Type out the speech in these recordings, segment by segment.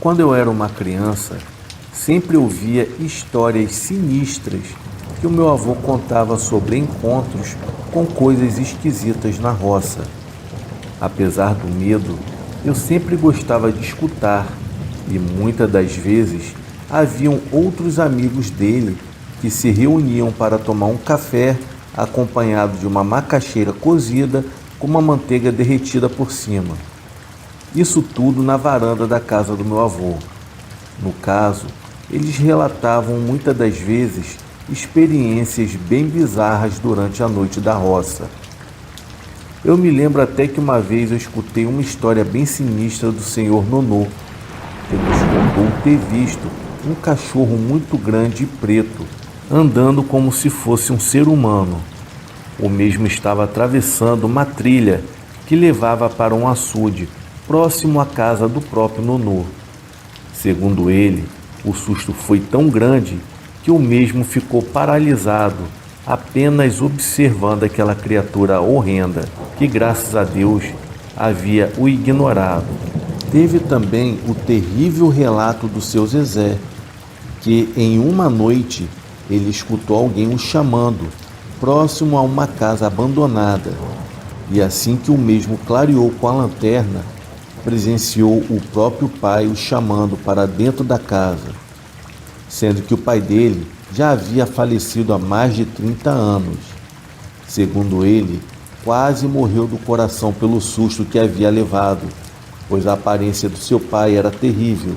Quando eu era uma criança, sempre ouvia histórias sinistras que o meu avô contava sobre encontros com coisas esquisitas na roça. Apesar do medo, eu sempre gostava de escutar e muitas das vezes haviam outros amigos dele que se reuniam para tomar um café acompanhado de uma macaxeira cozida com uma manteiga derretida por cima. Isso tudo na varanda da casa do meu avô. No caso, eles relatavam muitas das vezes experiências bem bizarras durante a noite da roça. Eu me lembro até que uma vez eu escutei uma história bem sinistra do senhor Nonô, que nos contou ter visto um cachorro muito grande e preto, andando como se fosse um ser humano. O mesmo estava atravessando uma trilha que levava para um açude, próximo à casa do próprio Nonô. Segundo ele, o susto foi tão grande que o mesmo ficou paralisado, apenas observando aquela criatura horrenda, que graças a Deus havia o ignorado. Teve também o terrível relato do seu Zezé, que em uma noite ele escutou alguém o chamando, próximo a uma casa abandonada, e assim que o mesmo clareou com a lanterna, presenciou o próprio pai o chamando para dentro da casa, sendo que o pai dele já havia falecido há mais de 30 anos. Segundo ele, quase morreu do coração pelo susto que havia levado, pois a aparência do seu pai era terrível.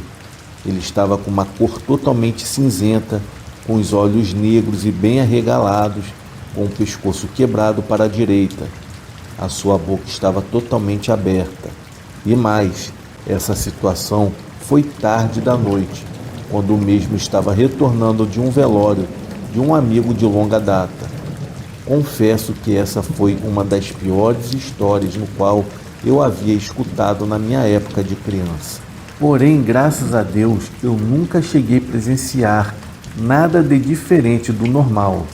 Ele estava com uma cor totalmente cinzenta, com os olhos negros e bem arregalados, com o pescoço quebrado para a direita. A sua boca estava totalmente aberta. E mais, essa situação foi tarde da noite, quando o mesmo estava retornando de um velório de um amigo de longa data. Confesso que essa foi uma das piores histórias no qual eu havia escutado na minha época de criança. Porém, graças a Deus, eu nunca cheguei a presenciar nada de diferente do normal.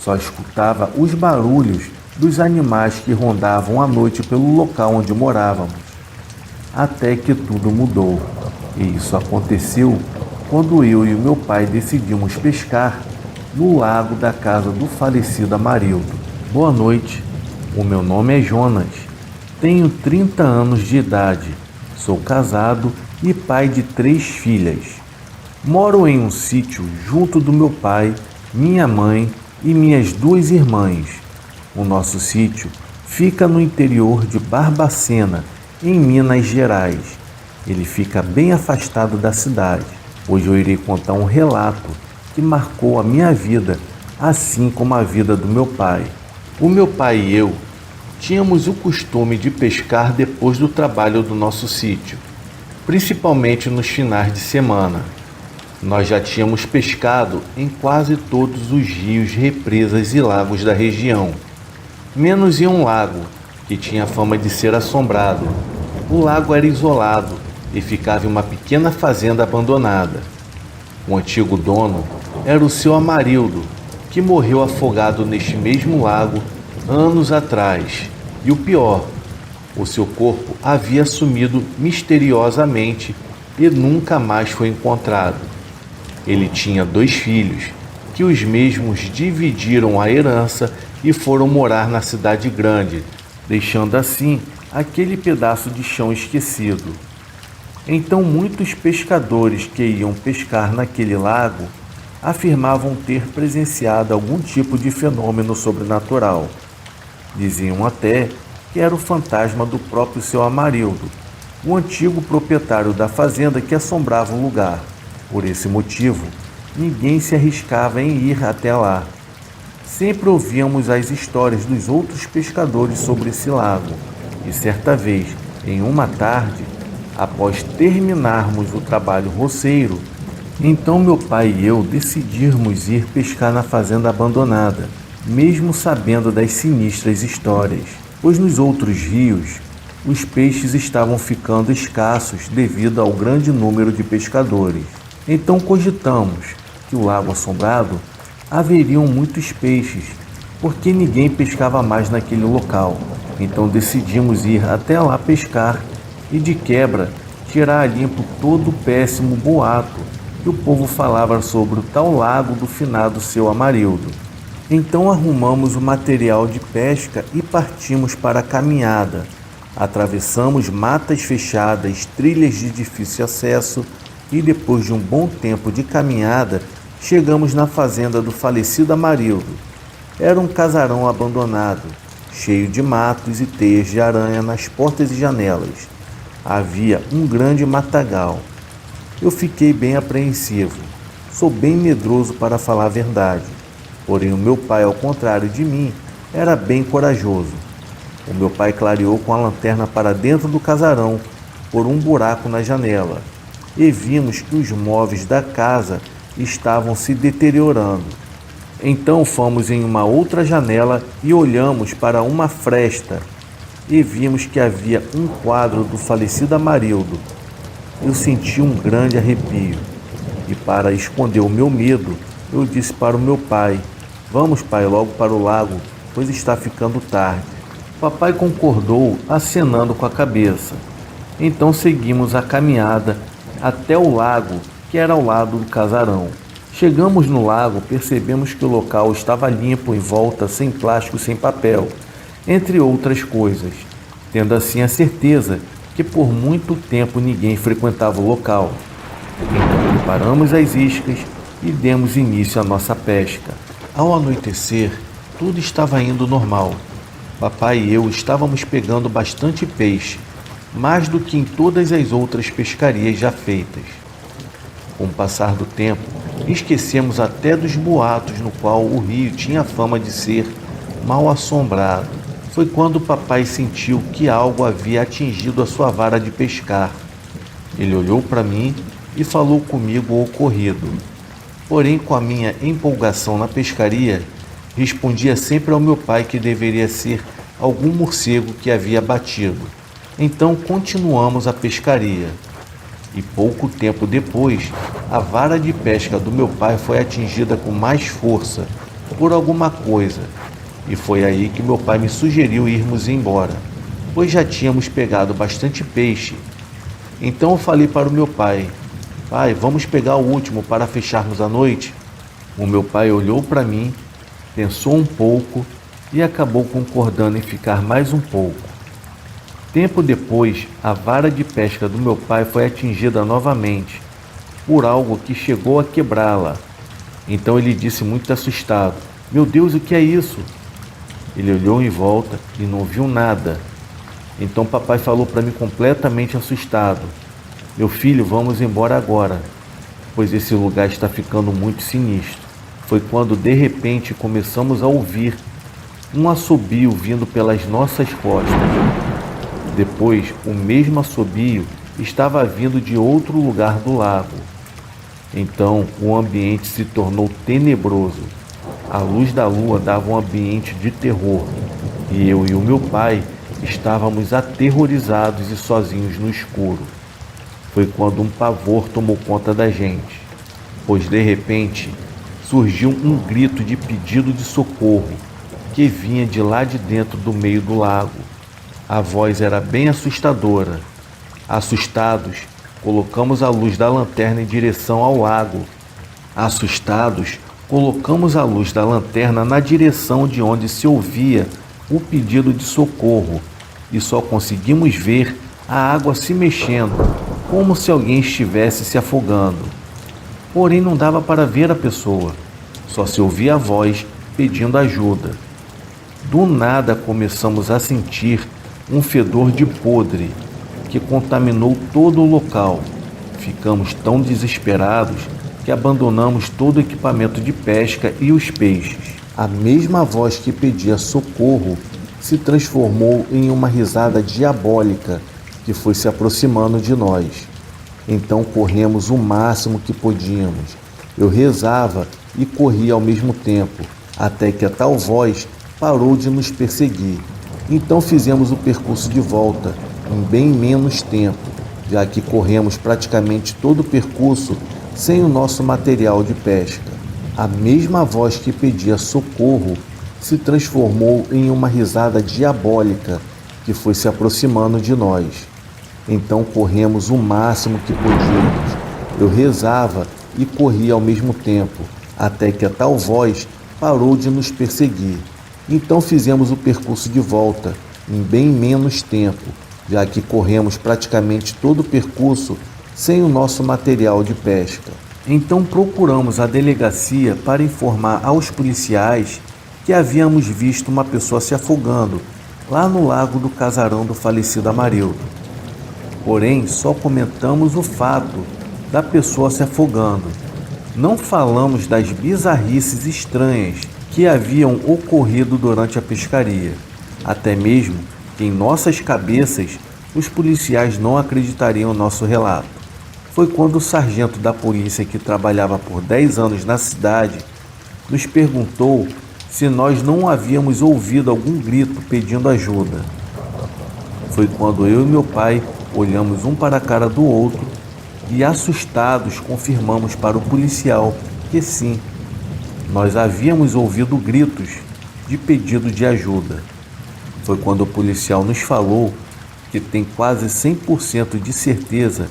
Só escutava os barulhos dos animais que rondavam à noite pelo local onde morávamos. Até que tudo mudou. E isso aconteceu quando eu e o meu pai decidimos pescar no lago da casa do falecido Amarildo. Boa noite, o meu nome é Jonas, tenho 30 anos de idade, sou casado e pai de 3 filhas. Moro em um sítio junto do meu pai, minha mãe e minhas 2 irmãs. O nosso sítio fica no interior de Barbacena, em Minas Gerais. Ele fica bem afastado da cidade. Hoje eu irei contar um relato que marcou a minha vida, assim como a vida do meu pai. O meu pai e eu tínhamos o costume de pescar depois do trabalho do nosso sítio, principalmente nos finais de semana. Nós já tínhamos pescado em quase todos os rios, represas e lagos da região, menos em um lago que tinha fama de ser assombrado. O lago era isolado e ficava em uma pequena fazenda abandonada. O antigo dono era o seu Amarildo, que morreu afogado neste mesmo lago anos atrás. E o pior, o seu corpo havia sumido misteriosamente e nunca mais foi encontrado. Ele tinha 2 filhos, que os mesmos dividiram a herança e foram morar na cidade grande, deixando assim aquele pedaço de chão esquecido. Então muitos pescadores que iam pescar naquele lago afirmavam ter presenciado algum tipo de fenômeno sobrenatural. Diziam até que era o fantasma do próprio seu Amarildo, o antigo proprietário da fazenda que assombrava o lugar. Por esse motivo, ninguém se arriscava em ir até lá. Sempre ouvíamos as histórias dos outros pescadores sobre esse lago, e certa vez, em uma tarde, após terminarmos o trabalho roceiro, então meu pai e eu decidimos ir pescar na fazenda abandonada, mesmo sabendo das sinistras histórias, pois nos outros rios os peixes estavam ficando escassos devido ao grande número de pescadores. Então cogitamos que o lago assombrado haveriam muitos peixes, porque ninguém pescava mais naquele local. Então decidimos ir até lá pescar e de quebra tirar a limpo todo o péssimo boato que o povo falava sobre o tal lago do finado seu Amarildo. Então arrumamos o material de pesca e partimos para a caminhada. Atravessamos matas fechadas, trilhas de difícil acesso e depois de um bom tempo de caminhada, chegamos na fazenda do falecido Amarildo. Era um casarão abandonado, cheio de matos e teias de aranha nas portas e janelas. Havia um grande matagal. Eu fiquei bem apreensivo. Sou bem medroso para falar a verdade. Porém, o meu pai, ao contrário de mim, era bem corajoso. O meu pai clareou com a lanterna para dentro do casarão, por um buraco na janela, e vimos que os móveis da casa estavam se deteriorando. Então fomos em uma outra janela e olhamos para uma fresta, e vimos que havia um quadro do falecido Amarildo. Eu senti um grande arrepio, e para esconder o meu medo, eu disse para o meu pai: "Vamos, pai, logo para o lago, pois está ficando tarde." Papai concordou, acenando com a cabeça. Então seguimos a caminhada até o lago, que era ao lado do casarão. Chegamos no lago, percebemos que o local estava limpo em volta, sem plástico, sem papel, entre outras coisas, tendo assim a certeza que por muito tempo ninguém frequentava o local. Então preparamos as iscas e demos início à nossa pesca. Ao anoitecer, tudo estava indo normal. Papai e eu estávamos pegando bastante peixe, mais do que em todas as outras pescarias já feitas. Com o passar do tempo, esquecemos até dos boatos no qual o rio tinha fama de ser mal assombrado. Foi quando papai sentiu que algo havia atingido a sua vara de pescar. Ele olhou para mim e falou comigo o ocorrido. Porém, com a minha empolgação na pescaria, respondia sempre ao meu pai que deveria ser algum morcego que havia batido. Então continuamos a pescaria. E pouco tempo depois, a vara de pesca do meu pai foi atingida com mais força por alguma coisa. E foi aí que meu pai me sugeriu irmos embora, pois já tínhamos pegado bastante peixe. Então eu falei para o meu pai: "Pai, vamos pegar o último para fecharmos a noite?" O meu pai olhou para mim, pensou um pouco e acabou concordando em ficar mais um pouco. Tempo depois, a vara de pesca do meu pai foi atingida novamente por algo que chegou a quebrá-la. Então ele disse muito assustado: "Meu Deus, o que é isso?" Ele olhou em volta e não viu nada. Então papai falou para mim completamente assustado: "Meu filho, vamos embora agora, pois esse lugar está ficando muito sinistro." Foi quando de repente começamos a ouvir um assobio vindo pelas nossas costas. Depois, o mesmo assobio estava vindo de outro lugar do lago. Então, o ambiente se tornou tenebroso. A luz da lua dava um ambiente de terror, e eu e o meu pai estávamos aterrorizados e sozinhos no escuro. Foi quando um pavor tomou conta da gente, pois de repente surgiu um grito de pedido de socorro que vinha de lá de dentro do meio do lago. A voz era bem assustadora. Assustados, colocamos a luz da lanterna em direção ao lago. Assustados, colocamos a luz da lanterna na direção de onde se ouvia o pedido de socorro e só conseguimos ver a água se mexendo, como se alguém estivesse se afogando. Porém, não dava para ver a pessoa, só se ouvia a voz pedindo ajuda. Do nada começamos a sentir um fedor de podre que contaminou todo o local. Ficamos tão desesperados que abandonamos todo o equipamento de pesca e os peixes. A mesma voz que pedia socorro se transformou em uma risada diabólica que foi se aproximando de nós. Então corremos o máximo que podíamos. Eu rezava e corria ao mesmo tempo, até que a tal voz parou de nos perseguir. Então fizemos o percurso de volta em bem menos tempo, já que corremos praticamente todo o percurso sem o nosso material de pesca. A mesma voz que pedia socorro se transformou em uma risada diabólica que foi se aproximando de nós. Então corremos o máximo que podíamos. Eu rezava e corria ao mesmo tempo, até que a tal voz parou de nos perseguir. Então fizemos o percurso de volta, em bem menos tempo, já que corremos praticamente todo o percurso sem o nosso material de pesca. Então procuramos a delegacia para informar aos policiais que havíamos visto uma pessoa se afogando lá no lago do casarão do falecido Amarildo. Porém, só comentamos o fato da pessoa se afogando. Não falamos das bizarrices estranhas que haviam ocorrido durante a pescaria. Até mesmo que em nossas cabeças os policiais não acreditariam no nosso relato. Foi quando o sargento da polícia, que trabalhava por 10 anos na cidade, nos perguntou se nós não havíamos ouvido algum grito pedindo ajuda. Foi quando eu e meu pai olhamos um para a cara do outro e, assustados, confirmamos para o policial que sim, nós havíamos ouvido gritos de pedido de ajuda. Foi quando o policial nos falou que tem quase 100% de certeza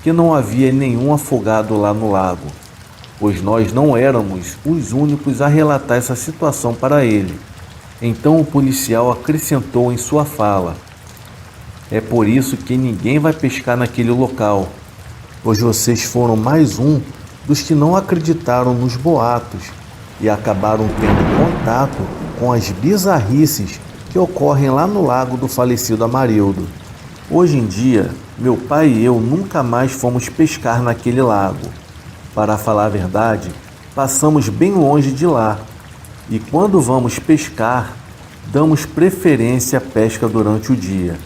que não havia nenhum afogado lá no lago, pois nós não éramos os únicos a relatar essa situação para ele. Então o policial acrescentou em sua fala: é por isso que ninguém vai pescar naquele local, pois vocês foram mais um dos que não acreditaram nos boatos e acabaram tendo contato com as bizarrices que ocorrem lá no lago do falecido Amarildo. Hoje em dia, meu pai e eu nunca mais fomos pescar naquele lago. Para falar a verdade, passamos bem longe de lá. E quando vamos pescar, damos preferência à pesca durante o dia.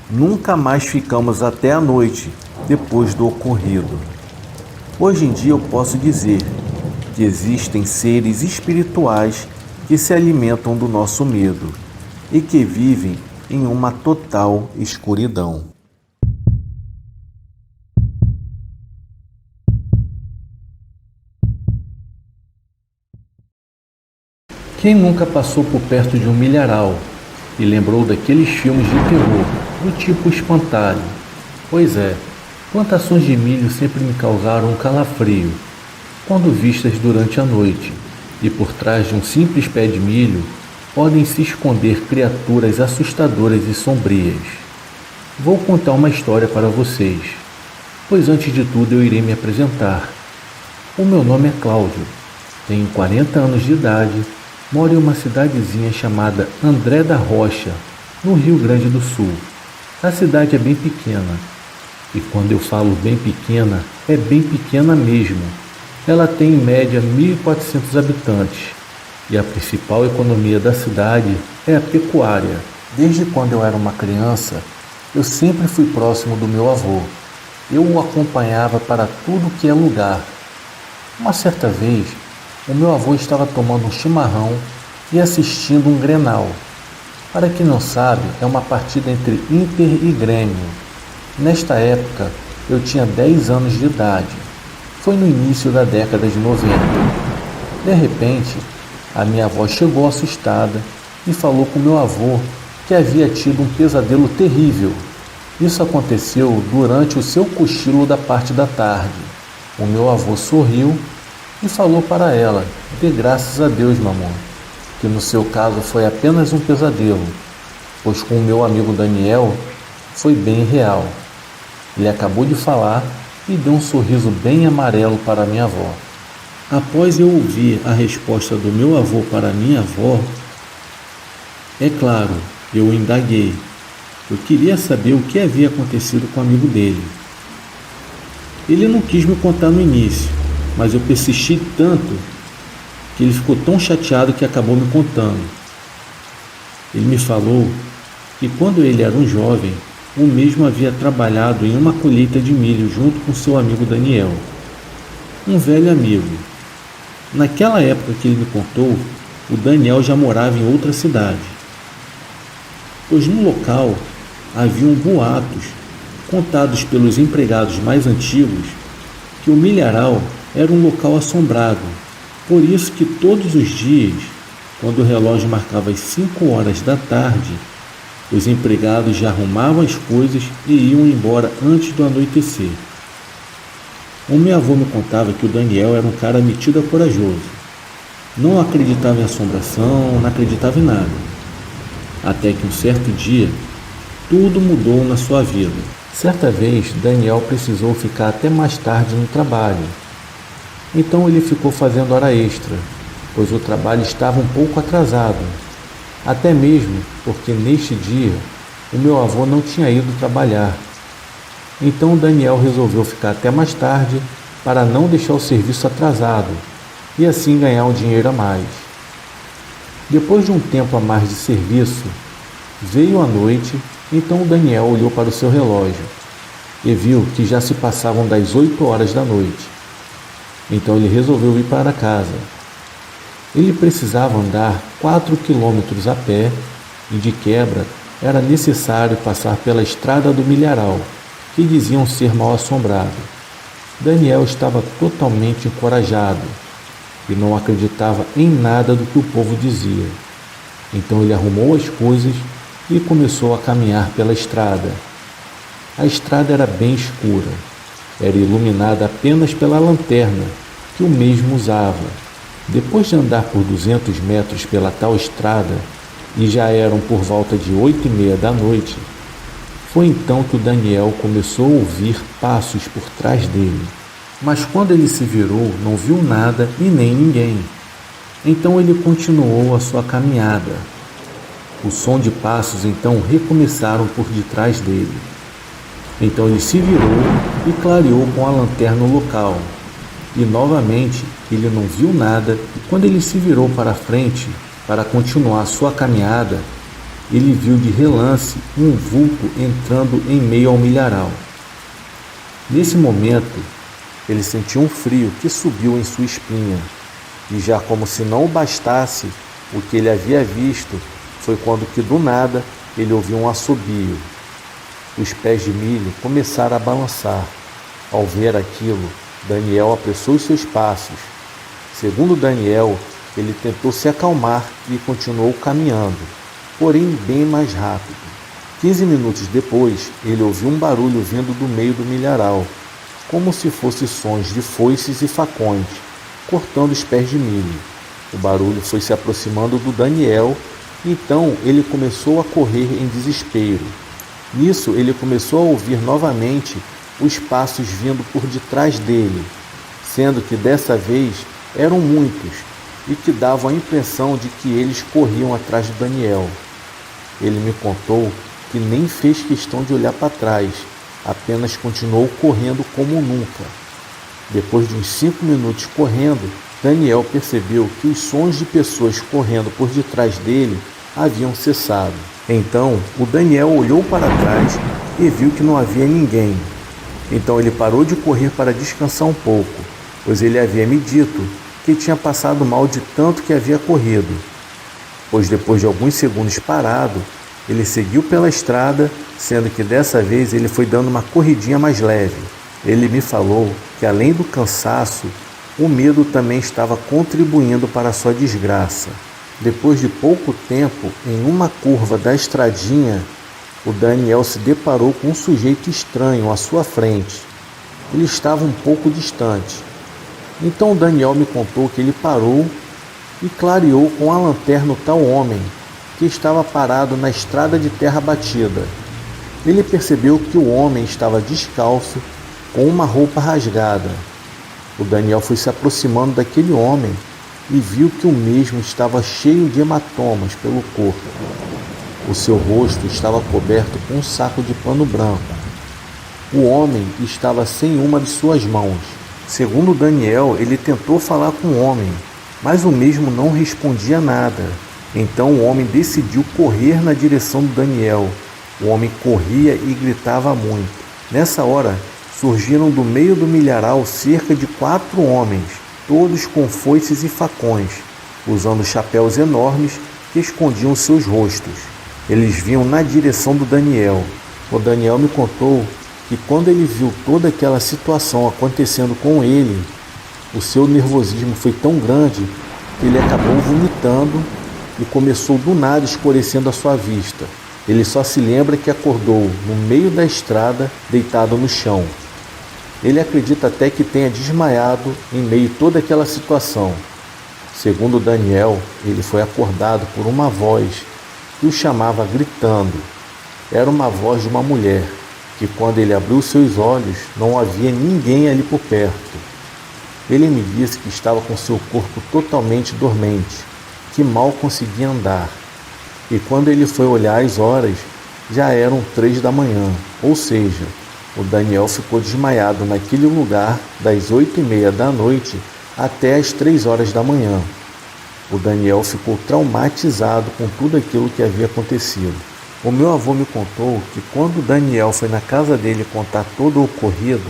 Nunca mais ficamos até a noite, depois do ocorrido. Hoje em dia eu posso dizer que existem seres espirituais que se alimentam do nosso medo e que vivem em uma total escuridão. Quem nunca passou por perto de um milharal e lembrou daqueles filmes de terror, do tipo Espantalho? Pois é, plantações de milho sempre me causaram um calafrio quando vistas durante a noite, e por trás de um simples pé de milho podem se esconder criaturas assustadoras e sombrias. Vou contar uma história para vocês, pois antes de tudo eu irei me apresentar. O meu nome é Cláudio, tenho 40 anos de idade, moro em uma cidadezinha chamada André da Rocha, no Rio Grande do Sul. A cidade é bem pequena, e quando eu falo bem pequena, é bem pequena mesmo. Ela tem em média 1.400 habitantes, e a principal economia da cidade é a pecuária. Desde quando eu era uma criança, eu sempre fui próximo do meu avô. Eu o acompanhava para tudo que é lugar. Uma certa vez, o meu avô estava tomando um chimarrão e assistindo um Grenal. Para quem não sabe, é uma partida entre Inter e Grêmio. Nesta época, eu tinha 10 anos de idade. Foi no início da década de 90. De repente, a minha avó chegou assustada e falou com meu avô que havia tido um pesadelo terrível. Isso aconteceu durante o seu cochilo da parte da tarde. O meu avô sorriu e falou para ela: dê graças a Deus, mamãe, que no seu caso foi apenas um pesadelo, pois com o meu amigo Daniel foi bem real. Ele acabou de falar e deu um sorriso bem amarelo para minha avó. Após eu ouvir a resposta do meu avô para minha avó, é claro, eu o indaguei. Eu queria saber o que havia acontecido com o amigo dele. Ele não quis me contar no início, mas eu persisti tanto que ele ficou tão chateado que acabou me contando. Ele me falou que quando ele era um jovem, o mesmo havia trabalhado em uma colheita de milho junto com seu amigo Daniel, um velho amigo. Naquela época que ele me contou, o Daniel já morava em outra cidade, pois no local haviam boatos contados pelos empregados mais antigos que o milharal era um local assombrado. Por isso que todos os dias, quando o relógio marcava as 5 horas da tarde, Os empregados já arrumavam as coisas e iam embora antes do anoitecer. O meu avô me contava que o Daniel era um cara metido a corajoso. Não acreditava em assombração, não acreditava em nada. Até que um certo dia, tudo mudou na sua vida. Certa vez, Daniel precisou ficar até mais tarde no trabalho. Então ele ficou fazendo hora extra, pois o trabalho estava um pouco atrasado. Até mesmo porque neste dia, o meu avô não tinha ido trabalhar. Então Daniel resolveu ficar até mais tarde para não deixar o serviço atrasado e assim ganhar um dinheiro a mais. Depois de um tempo a mais de serviço, veio a noite, então Daniel olhou para o seu relógio e viu que já se passavam das 8 horas da noite. Então ele resolveu ir para casa. Ele precisava andar 4 quilômetros a pé e de quebra era necessário passar pela estrada do milharal, que diziam ser mal assombrado. Daniel estava totalmente encorajado e não acreditava em nada do que o povo dizia. Então ele arrumou as coisas e começou a caminhar pela estrada. A estrada era bem escura. Era iluminada apenas pela lanterna que o mesmo usava. Depois de andar por 200 metros pela tal estrada, e já eram por volta de 8h30 da noite, foi então que o Daniel começou a ouvir passos por trás dele. Mas quando ele se virou, não viu nada e nem ninguém. Então ele continuou a sua caminhada. O som de passos então recomeçaram por detrás dele. Então ele se virou e clareou com a lanterna o local. E novamente ele não viu nada e quando ele se virou para a frente para continuar sua caminhada, ele viu de relance um vulto entrando em meio ao milharal. Nesse momento, ele sentiu um frio que subiu em sua espinha. E já como se não bastasse o que ele havia visto, foi quando que do nada ele ouviu um assobio. Os pés de milho começaram a balançar. Ao ver aquilo, Daniel apressou os seus passos. Segundo Daniel, ele tentou se acalmar e continuou caminhando, porém bem mais rápido. 15 minutos depois, ele ouviu um barulho vindo do meio do milharal, como se fossem sons de foices e facões, cortando os pés de milho. O barulho foi se aproximando do Daniel, então ele começou a correr em desespero. Nisso, ele começou a ouvir novamente os passos vindo por detrás dele, sendo que dessa vez eram muitos e que davam a impressão de que eles corriam atrás de Daniel. Ele me contou que nem fez questão de olhar para trás, apenas continuou correndo como nunca. Depois de uns 5 minutos correndo, Daniel percebeu que os sons de pessoas correndo por detrás dele haviam cessado. Então, o Daniel olhou para trás e viu que não havia ninguém. Então ele parou de correr para descansar um pouco, pois ele havia me dito que tinha passado mal de tanto que havia corrido. Pois depois de alguns segundos parado, ele seguiu pela estrada, sendo que dessa vez ele foi dando uma corridinha mais leve. Ele me falou que além do cansaço, o medo também estava contribuindo para a sua desgraça. Depois de pouco tempo, em uma curva da estradinha, o Daniel se deparou com um sujeito estranho à sua frente. Ele estava um pouco distante. Então Daniel me contou que ele parou e clareou com a lanterna o tal homem, que estava parado na estrada de terra batida. Ele percebeu que o homem estava descalço, com uma roupa rasgada. O Daniel foi se aproximando daquele homem e viu que o mesmo estava cheio de hematomas pelo corpo. O seu rosto estava coberto com um saco de pano branco. O homem estava sem uma de suas mãos. Segundo Daniel, ele tentou falar com o homem, mas o mesmo não respondia nada. Então o homem decidiu correr na direção do Daniel. O homem corria e gritava muito. Nessa hora, surgiram do meio do milharal cerca de 4 homens, todos com foices e facões, usando chapéus enormes que escondiam seus rostos. Eles vinham na direção do Daniel. O Daniel me contou que quando ele viu toda aquela situação acontecendo com ele, o seu nervosismo foi tão grande que ele acabou vomitando e começou do nada escurecendo a sua vista. Ele só se lembra que acordou no meio da estrada, deitado no chão. Ele acredita até que tenha desmaiado em meio a toda aquela situação. Segundo Daniel, ele foi acordado por uma voz que o chamava gritando. Era uma voz de uma mulher, que quando ele abriu seus olhos, não havia ninguém ali por perto. Ele me disse que estava com seu corpo totalmente dormente, que mal conseguia andar. E quando ele foi olhar as horas, já eram 3 da manhã, ou seja, o Daniel ficou desmaiado naquele lugar das 8h30 da noite até as 3 horas da manhã. O Daniel ficou traumatizado com tudo aquilo que havia acontecido. O meu avô me contou que quando o Daniel foi na casa dele contar todo o ocorrido,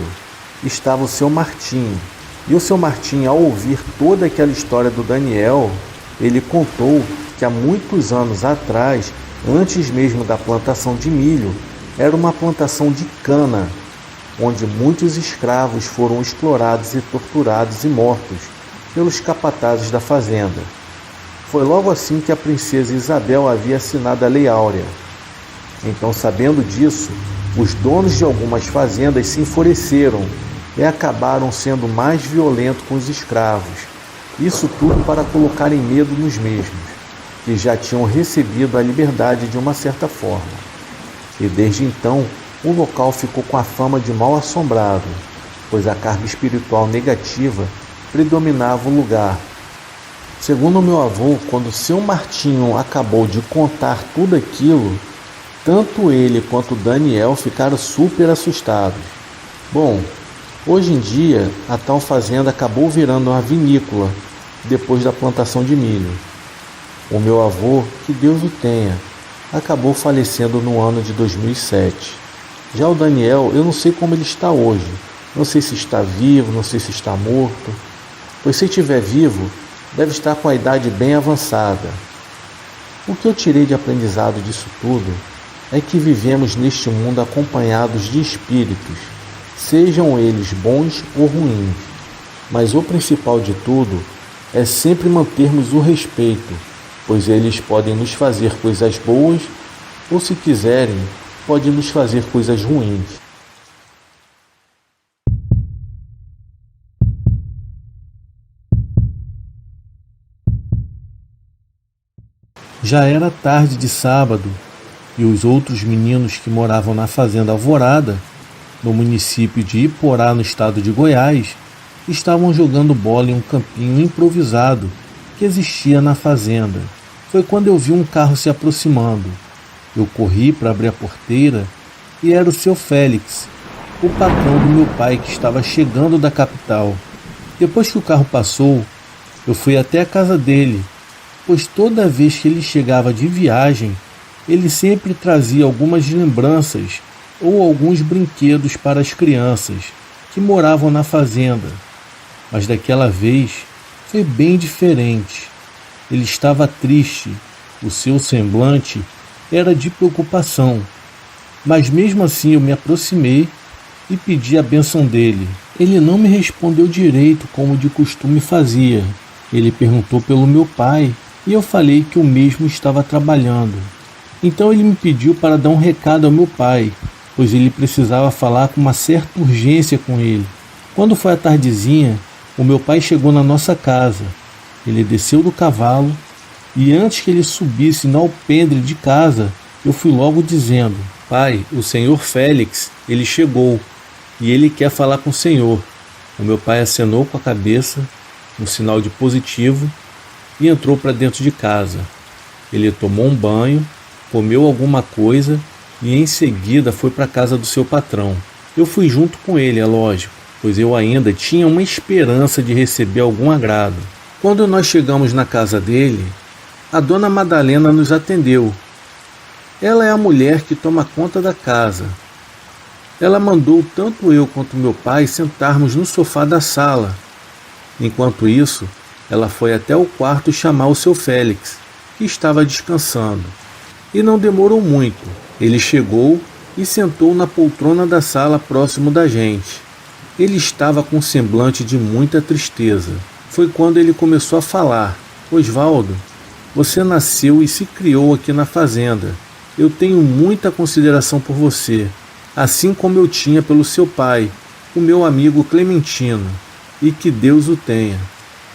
estava o seu Martinho. E o seu Martinho, ao ouvir toda aquela história do Daniel, ele contou que há muitos anos atrás, antes mesmo da plantação de milho, era uma plantação de cana, onde muitos escravos foram explorados e torturados e mortos pelos capatazes da fazenda. Foi logo assim que a princesa Isabel havia assinado a Lei Áurea. Então, sabendo disso, os donos de algumas fazendas se enfureceram e acabaram sendo mais violentos com os escravos. Isso tudo para colocarem medo nos mesmos, que já tinham recebido a liberdade de uma certa forma. E desde então, o local ficou com a fama de mal assombrado, pois a carga espiritual negativa predominava o lugar. Segundo meu avô, quando seu Martinho acabou de contar tudo aquilo, tanto ele quanto Daniel ficaram super assustados. Bom, hoje em dia, a tal fazenda acabou virando uma vinícola depois da plantação de milho. O meu avô, que Deus o tenha, acabou falecendo no ano de 2007. Já o Daniel, eu não sei como ele está hoje. Não sei se está vivo, não sei se está morto. Pois se estiver vivo, deve estar com a idade bem avançada. O que eu tirei de aprendizado disso tudo é que vivemos neste mundo acompanhados de espíritos, sejam eles bons ou ruins. Mas o principal de tudo é sempre mantermos o respeito, pois eles podem nos fazer coisas boas ou, se quiserem, podem nos fazer coisas ruins. Já era tarde de sábado e os outros meninos que moravam na fazenda Alvorada, no município de Iporá, no estado de Goiás, estavam jogando bola em um campinho improvisado que existia na fazenda. Foi quando eu vi um carro se aproximando. Eu corri para abrir a porteira e era o seu Félix, o patrão do meu pai que estava chegando da capital. Depois que o carro passou, eu fui até a casa dele, pois toda vez que ele chegava de viagem, ele sempre trazia algumas lembranças ou alguns brinquedos para as crianças que moravam na fazenda. Mas daquela vez foi bem diferente. Ele estava triste, o seu semblante era de preocupação. Mas mesmo assim eu me aproximei e pedi a bênção dele. Ele não me respondeu direito como de costume fazia. Ele perguntou pelo meu pai e eu falei que o mesmo estava trabalhando. Então ele me pediu para dar um recado ao meu pai, pois ele precisava falar com uma certa urgência com ele. Quando foi a tardezinha, o meu pai chegou na nossa casa. Ele desceu do cavalo e antes que ele subisse no alpendre de casa, eu fui logo dizendo: "Pai, o senhor Félix, ele chegou e ele quer falar com o senhor." O meu pai acenou com a cabeça, um sinal de positivo, e entrou para dentro de casa. Ele tomou um banho, comeu alguma coisa e em seguida foi para a casa do seu patrão. Eu fui junto com ele, é lógico, pois eu ainda tinha uma esperança de receber algum agrado. Quando nós chegamos na casa dele, a dona Madalena nos atendeu. Ela é a mulher que toma conta da casa. Ela mandou tanto eu quanto meu pai sentarmos no sofá da sala. Enquanto isso, ela foi até o quarto chamar o seu Félix, que estava descansando. E não demorou muito. Ele chegou e sentou na poltrona da sala próximo da gente. Ele estava com um semblante de muita tristeza. Foi quando ele começou a falar: "Osvaldo, você nasceu e se criou aqui na fazenda. Eu tenho muita consideração por você, assim como eu tinha pelo seu pai, o meu amigo Clementino, e que Deus o tenha.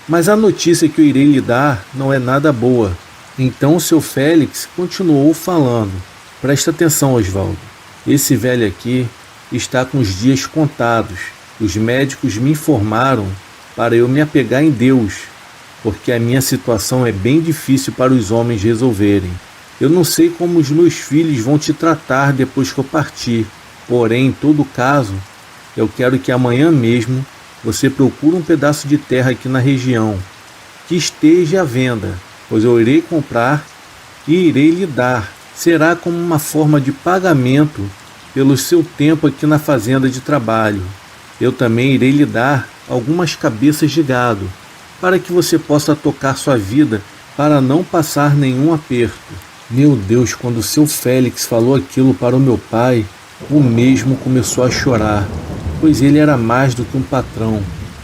Mas a notícia que eu irei lhe dar não é nada boa. Então o seu Félix continuou falando. Presta atenção, Osvaldo. Esse velho aqui está com os dias contados. Os médicos me informaram para eu me apegar em Deus, porque a minha situação é bem difícil para os homens resolverem. Eu não sei como os meus filhos vão te tratar depois que eu partir, porém, em todo caso, eu quero que amanhã mesmo você procure um pedaço de terra aqui na região, que esteja à venda, pois eu irei comprar e irei lhe dar. Será como uma forma de pagamento pelo seu tempo aqui na fazenda de trabalho. Eu também irei lhe dar algumas cabeças de gado, para que você possa tocar sua vida para não passar nenhum aperto. Meu Deus, quando o seu Félix falou aquilo para o meu pai, o mesmo começou a chorar, pois ele era mais do que um patrão.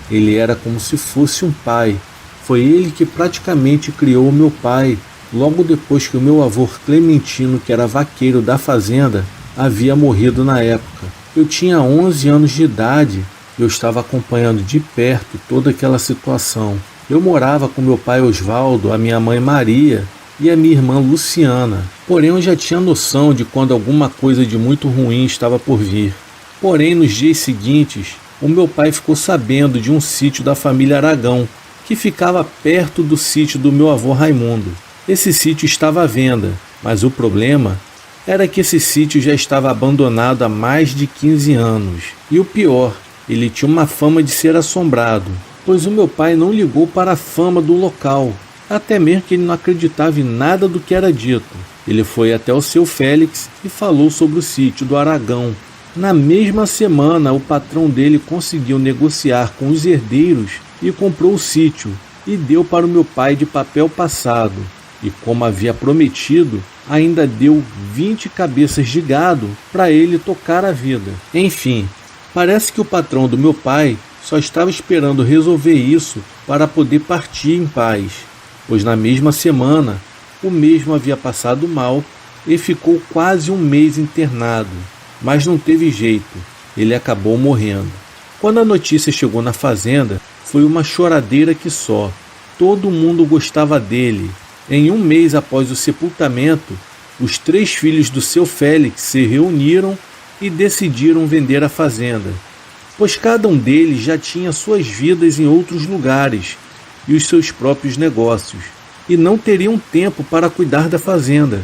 Ele era como se fosse um pai. Foi ele que praticamente criou o meu pai, logo depois que o meu avô Clementino, que era vaqueiro da fazenda, havia morrido na época. Eu tinha 11 anos de idade e eu estava acompanhando de perto toda aquela situação. Eu morava com meu pai Osvaldo, a minha mãe Maria e a minha irmã Luciana. Porém, eu já tinha noção de quando alguma coisa de muito ruim estava por vir. Porém, nos dias seguintes, o meu pai ficou sabendo de um sítio da família Aragão, que ficava perto do sítio do meu avô Raimundo. Esse sítio estava à venda, mas o problema era que esse sítio já estava abandonado há mais de 15 anos. E o pior, ele tinha uma fama de ser assombrado, pois o meu pai não ligou para a fama do local, até mesmo que ele não acreditava em nada do que era dito. Ele foi até o seu Félix e falou sobre o sítio do Aragão. Na mesma semana, o patrão dele conseguiu negociar com os herdeiros e comprou o sítio e deu para o meu pai de papel passado. E como havia prometido, ainda deu 20 cabeças de gado para ele tocar a vida. Enfim, parece que o patrão do meu pai só estava esperando resolver isso para poder partir em paz, pois na mesma semana o mesmo havia passado mal e ficou quase um mês internado. Mas não teve jeito, ele acabou morrendo. Quando a notícia chegou na fazenda, foi uma choradeira que só. Todo mundo gostava dele. Em um mês após o sepultamento, os 3 filhos do seu Félix se reuniram e decidiram vender a fazenda, pois cada um deles já tinha suas vidas em outros lugares e os seus próprios negócios, e não teriam tempo para cuidar da fazenda.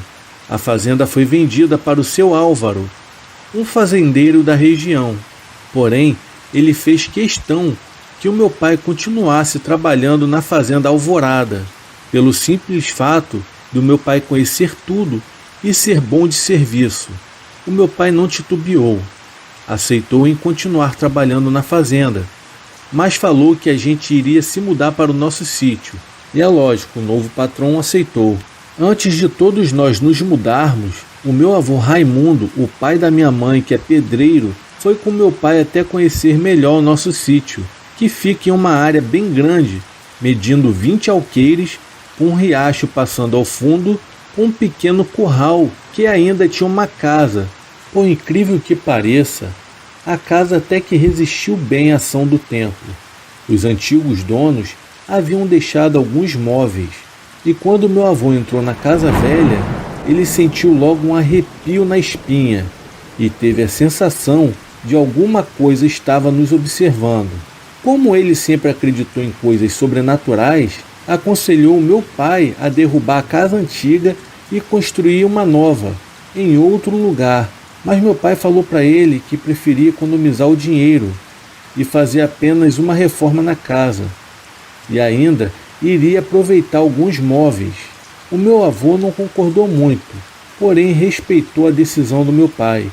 A fazenda foi vendida para o seu Álvaro, um fazendeiro da região. Porém, ele fez questão que o meu pai continuasse trabalhando na fazenda Alvorada, pelo simples fato do meu pai conhecer tudo e ser bom de serviço. O meu pai não titubeou, aceitou em continuar trabalhando na fazenda, mas falou que a gente iria se mudar para o nosso sítio. E é lógico, o novo patrão aceitou. Antes de todos nós nos mudarmos, o meu avô Raimundo, o pai da minha mãe, que é pedreiro, foi com meu pai até conhecer melhor o nosso sítio, que fica em uma área bem grande, medindo 20 alqueires, com um riacho passando ao fundo, com um pequeno curral que ainda tinha uma casa. Por incrível que pareça, a casa até que resistiu bem à ação do tempo. Os antigos donos haviam deixado alguns móveis, e quando meu avô entrou na casa velha, ele sentiu logo um arrepio na espinha e teve a sensação de alguma coisa estava nos observando. Como ele sempre acreditou em coisas sobrenaturais, aconselhou meu pai a derrubar a casa antiga e construir uma nova, em outro lugar. Mas meu pai falou para ele que preferia economizar o dinheiro e fazer apenas uma reforma na casa. E ainda iria aproveitar alguns móveis. O meu avô não concordou muito, porém respeitou a decisão do meu pai.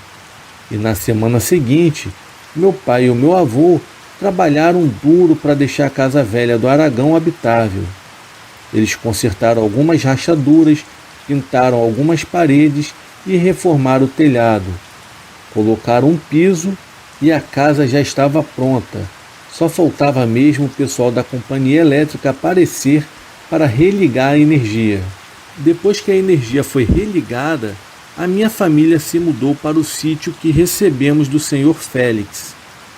E na semana seguinte, meu pai e o meu avô trabalharam duro para deixar a casa velha do Aragão habitável. Eles consertaram algumas rachaduras, pintaram algumas paredes e reformaram o telhado. Colocaram um piso e a casa já estava pronta. Só faltava mesmo o pessoal da companhia elétrica aparecer para religar a energia. Depois que a energia foi religada, a minha família se mudou para o sítio que recebemos do Sr. Félix.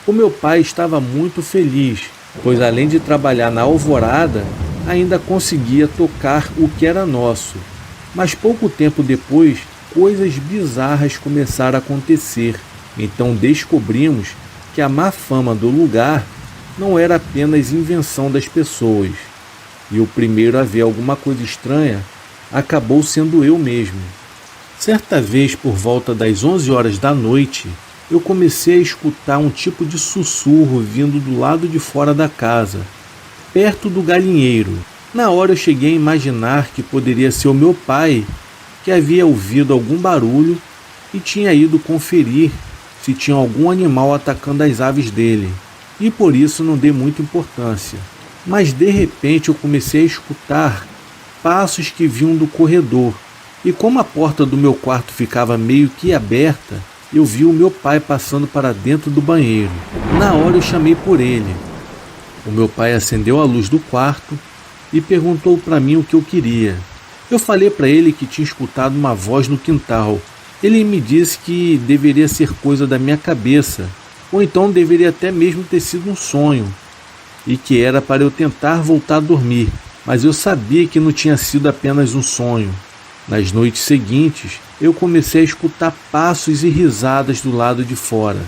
O meu pai estava muito feliz, pois além de trabalhar na alvorada, ainda conseguia tocar o que era nosso. Mas pouco tempo depois, coisas bizarras começaram a acontecer. Então descobrimos que a má fama do lugar não era apenas invenção das pessoas. E o primeiro a ver alguma coisa estranha acabou sendo eu mesmo. Certa vez, por volta das 11 horas da noite, eu comecei a escutar um tipo de sussurro vindo do lado de fora da casa, perto do galinheiro. Na hora eu cheguei a imaginar que poderia ser o meu pai, que havia ouvido algum barulho e tinha ido conferir se tinha algum animal atacando as aves dele, e por isso não dei muita importância. Mas de repente eu comecei a escutar passos que vinham do corredor, e como a porta do meu quarto ficava meio que aberta, eu vi o meu pai passando para dentro do banheiro. Na hora eu chamei por ele. O meu pai acendeu a luz do quarto e perguntou para mim o que eu queria. Eu falei para ele que tinha escutado uma voz no quintal. Ele me disse que deveria ser coisa da minha cabeça, ou então deveria até mesmo ter sido um sonho, e que era para eu tentar voltar a dormir, mas eu sabia que não tinha sido apenas um sonho. Nas noites seguintes, eu comecei a escutar passos e risadas do lado de fora,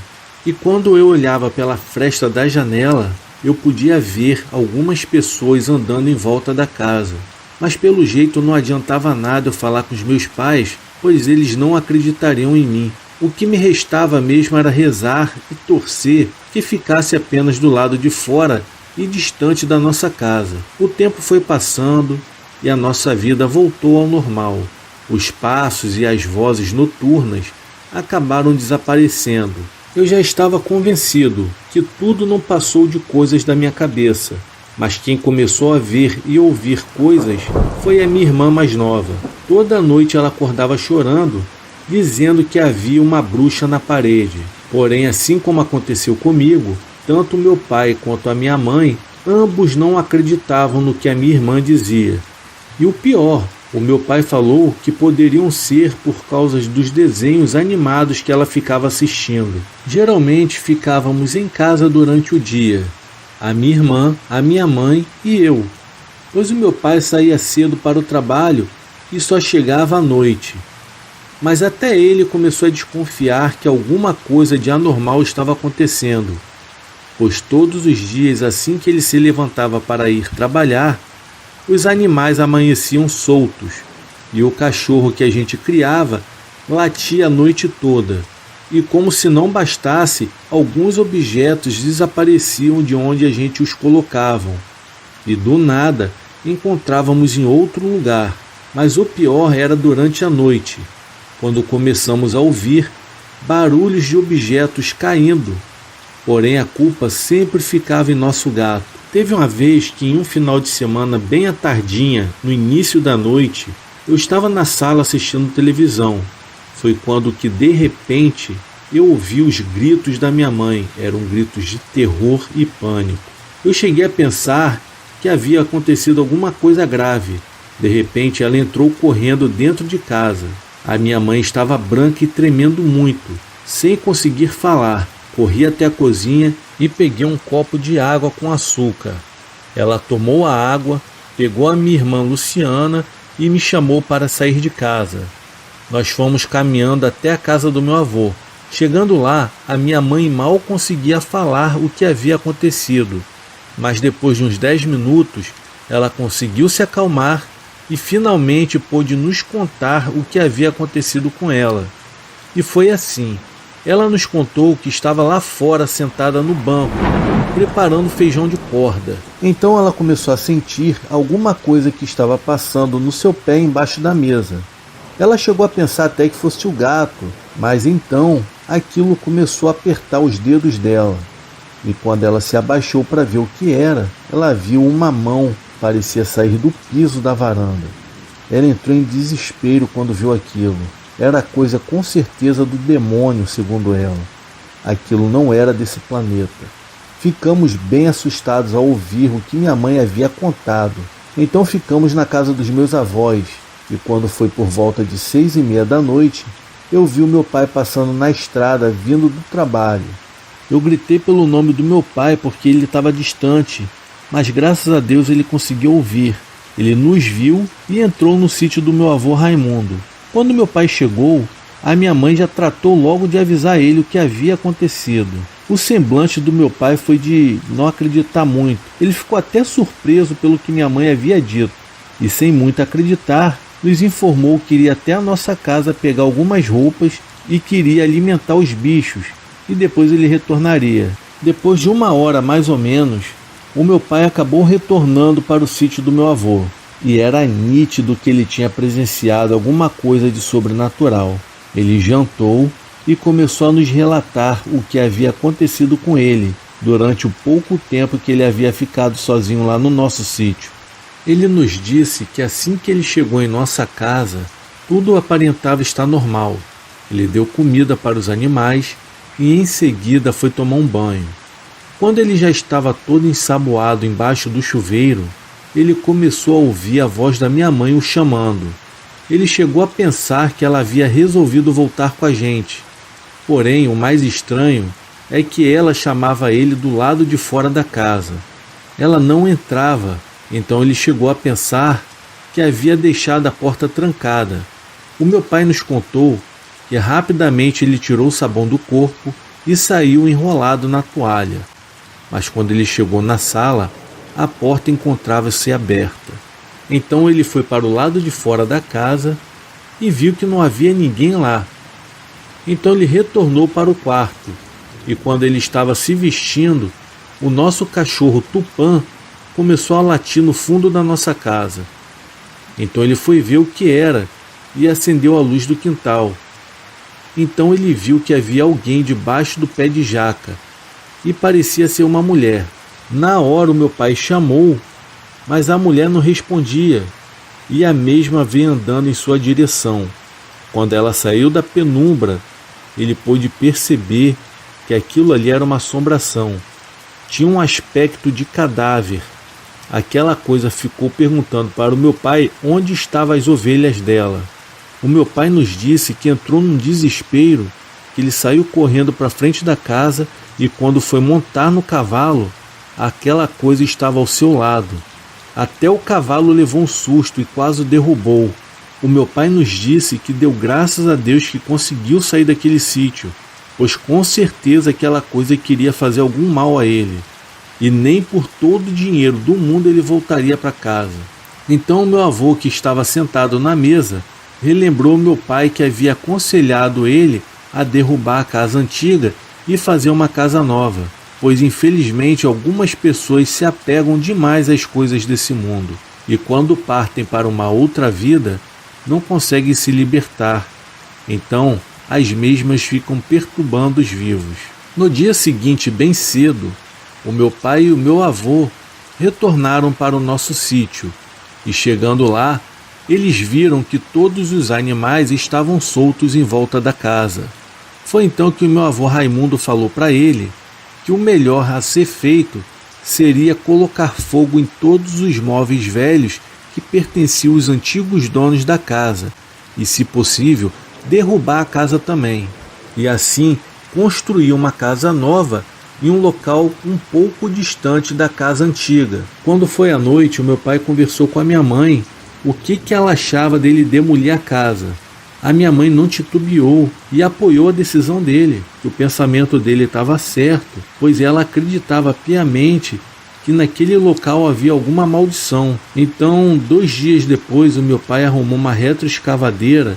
e quando eu olhava pela fresta da janela, eu podia ver algumas pessoas andando em volta da casa. Mas pelo jeito não adiantava nada eu falar com os meus pais, pois eles não acreditariam em mim. O que me restava mesmo era rezar e torcer que ficasse apenas do lado de fora e distante da nossa casa. O tempo foi passando e a nossa vida voltou ao normal. Os passos e as vozes noturnas acabaram desaparecendo. Eu já estava convencido que tudo não passou de coisas da minha cabeça, mas quem começou a ver e ouvir coisas foi a minha irmã mais nova. Toda noite ela acordava chorando, dizendo que havia uma bruxa na parede. Porém, assim como aconteceu comigo, tanto meu pai quanto a minha mãe, ambos não acreditavam no que a minha irmã dizia. E o pior, o meu pai falou que poderiam ser por causa dos desenhos animados que ela ficava assistindo. Geralmente ficávamos em casa durante o dia, a minha irmã, a minha mãe e eu, pois o meu pai saía cedo para o trabalho e só chegava à noite. Mas até ele começou a desconfiar que alguma coisa de anormal estava acontecendo, pois todos os dias, assim que ele se levantava para ir trabalhar, os animais amanheciam soltos, e o cachorro que a gente criava latia a noite toda. E como se não bastasse, alguns objetos desapareciam de onde a gente os colocava. E do nada, encontrávamos em outro lugar. Mas o pior era durante a noite, quando começamos a ouvir barulhos de objetos caindo. Porém, a culpa sempre ficava em nosso gato. Teve uma vez que em um final de semana bem à tardinha, no início da noite, eu estava na sala assistindo televisão. Foi quando que de repente eu ouvi os gritos da minha mãe. Eram gritos de terror e pânico. Eu cheguei a pensar que havia acontecido alguma coisa grave. De repente ela entrou correndo dentro de casa. A minha mãe estava branca e tremendo muito, sem conseguir falar. Corri até a cozinha e peguei um copo de água com açúcar. Ela tomou a água, pegou a minha irmã Luciana e me chamou para sair de casa. Nós fomos caminhando até a casa do meu avô. Chegando lá, a minha mãe mal conseguia falar o que havia acontecido, mas depois de uns 10 minutos, ela conseguiu se acalmar e finalmente pôde nos contar o que havia acontecido com ela. E foi assim. Ela nos contou que estava lá fora sentada no banco, preparando feijão de corda. Então ela começou a sentir alguma coisa que estava passando no seu pé embaixo da mesa. Ela chegou a pensar até que fosse o gato, mas então aquilo começou a apertar os dedos dela. E quando ela se abaixou para ver o que era, ela viu uma mão que parecia sair do piso da varanda. Ela entrou em desespero quando viu aquilo. Era coisa com certeza do demônio, segundo ela. Aquilo não era desse planeta. Ficamos bem assustados ao ouvir o que minha mãe havia contado. Então ficamos na casa dos meus avós, e quando foi por volta de 6:30 da noite, eu vi o meu pai passando na estrada vindo do trabalho. Eu gritei pelo nome do meu pai porque ele estava distante, mas graças a Deus ele conseguiu ouvir. Ele nos viu e entrou no sítio do meu avô Raimundo. Quando meu pai chegou, a minha mãe já tratou logo de avisar ele o que havia acontecido. O semblante do meu pai foi de não acreditar muito. Ele ficou até surpreso pelo que minha mãe havia dito e, sem muito acreditar, nos informou que iria até a nossa casa pegar algumas roupas e queria alimentar os bichos e depois ele retornaria. Depois de 1 hora mais ou menos, o meu pai acabou retornando para o sítio do meu avô e era nítido que ele tinha presenciado alguma coisa de sobrenatural. Ele jantou e começou a nos relatar o que havia acontecido com ele durante o pouco tempo que ele havia ficado sozinho lá no nosso sítio. Ele nos disse que assim que ele chegou em nossa casa, tudo aparentava estar normal. Ele deu comida para os animais e em seguida foi tomar um banho. Quando ele já estava todo ensaboado embaixo do chuveiro, ele começou a ouvir a voz da minha mãe o chamando. Ele chegou a pensar que ela havia resolvido voltar com a gente. Porém, o mais estranho é que ela chamava ele do lado de fora da casa. Ela não entrava, então ele chegou a pensar que havia deixado a porta trancada. O meu pai nos contou que rapidamente ele tirou o sabão do corpo e saiu enrolado na toalha. Mas quando ele chegou na sala, a porta encontrava-se aberta. Então ele foi para o lado de fora da casa e viu que não havia ninguém lá. Então ele retornou para o quarto e quando ele estava se vestindo, o nosso cachorro Tupã começou a latir no fundo da nossa casa. Então ele foi ver o que era e acendeu a luz do quintal. Então ele viu que havia alguém debaixo do pé de jaca e parecia ser uma mulher. Na hora o meu pai chamou, mas a mulher não respondia e a mesma veio andando em sua direção. Quando ela saiu da penumbra, ele pôde perceber que aquilo ali era uma assombração. Tinha um aspecto de cadáver. Aquela coisa ficou perguntando para o meu pai onde estavam as ovelhas dela. O meu pai nos disse que entrou num desespero, que ele saiu correndo para frente da casa e quando foi montar no cavalo, aquela coisa estava ao seu lado. Até o cavalo levou um susto e quase o derrubou. O meu pai nos disse que deu graças a Deus que conseguiu sair daquele sítio, pois com certeza aquela coisa queria fazer algum mal a ele. E nem por todo o dinheiro do mundo ele voltaria para casa. Então o meu avô, que estava sentado na mesa, relembrou meu pai que havia aconselhado ele a derrubar a casa antiga e fazer uma casa nova, pois infelizmente algumas pessoas se apegam demais às coisas desse mundo e quando partem para uma outra vida não conseguem se libertar. Então as mesmas ficam perturbando os vivos. No dia seguinte, bem cedo, o meu pai e o meu avô retornaram para o nosso sítio e chegando lá, eles viram que todos os animais estavam soltos em volta da casa. Foi então que o meu avô Raimundo falou para ele que o melhor a ser feito seria colocar fogo em todos os móveis velhos que pertenciam aos antigos donos da casa e, se possível, derrubar a casa também. E assim construir uma casa nova em um local um pouco distante da casa antiga. Quando foi à noite, o meu pai conversou com a minha mãe o que ela achava dele demolir a casa. A minha mãe não titubeou e apoiou a decisão dele, que o pensamento dele estava certo, pois ela acreditava piamente que naquele local havia alguma maldição. Então, 2 dias depois, o meu pai arrumou uma retroescavadeira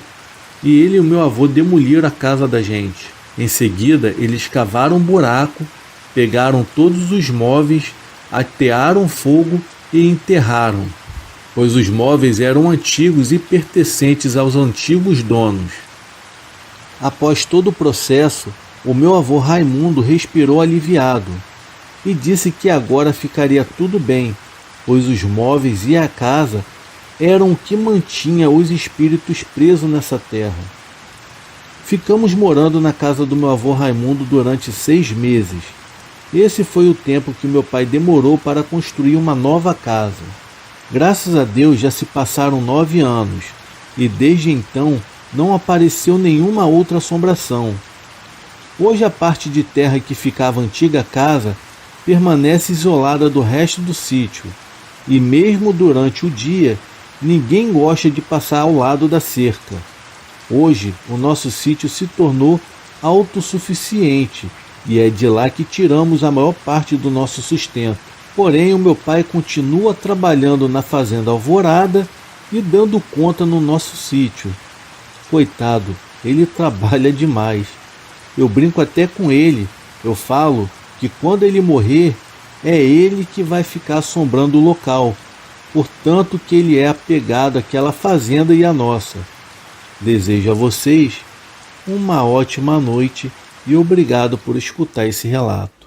e ele e o meu avô demoliram a casa da gente. Em seguida, eles cavaram um buraco, pegaram todos os móveis, atearam fogo e enterraram, pois os móveis eram antigos e pertencentes aos antigos donos. Após todo o processo, o meu avô Raimundo respirou aliviado e disse que agora ficaria tudo bem, pois os móveis e a casa eram o que mantinha os espíritos presos nessa terra. Ficamos morando na casa do meu avô Raimundo durante 6 meses. Esse foi o tempo que meu pai demorou para construir uma nova casa. Graças a Deus já se passaram 9 anos e desde então não apareceu nenhuma outra assombração. Hoje a parte de terra que ficava a antiga casa permanece isolada do resto do sítio, e mesmo durante o dia, ninguém gosta de passar ao lado da cerca. Hoje, o nosso sítio se tornou autossuficiente e é de lá que tiramos a maior parte do nosso sustento. Porém, o meu pai continua trabalhando na fazenda Alvorada e dando conta no nosso sítio. Coitado, ele trabalha demais. Eu brinco até com ele. Eu falo que quando ele morrer, é ele que vai ficar assombrando o local, portanto que ele é apegado àquela fazenda e à nossa. Desejo a vocês uma ótima noite e obrigado por escutar esse relato.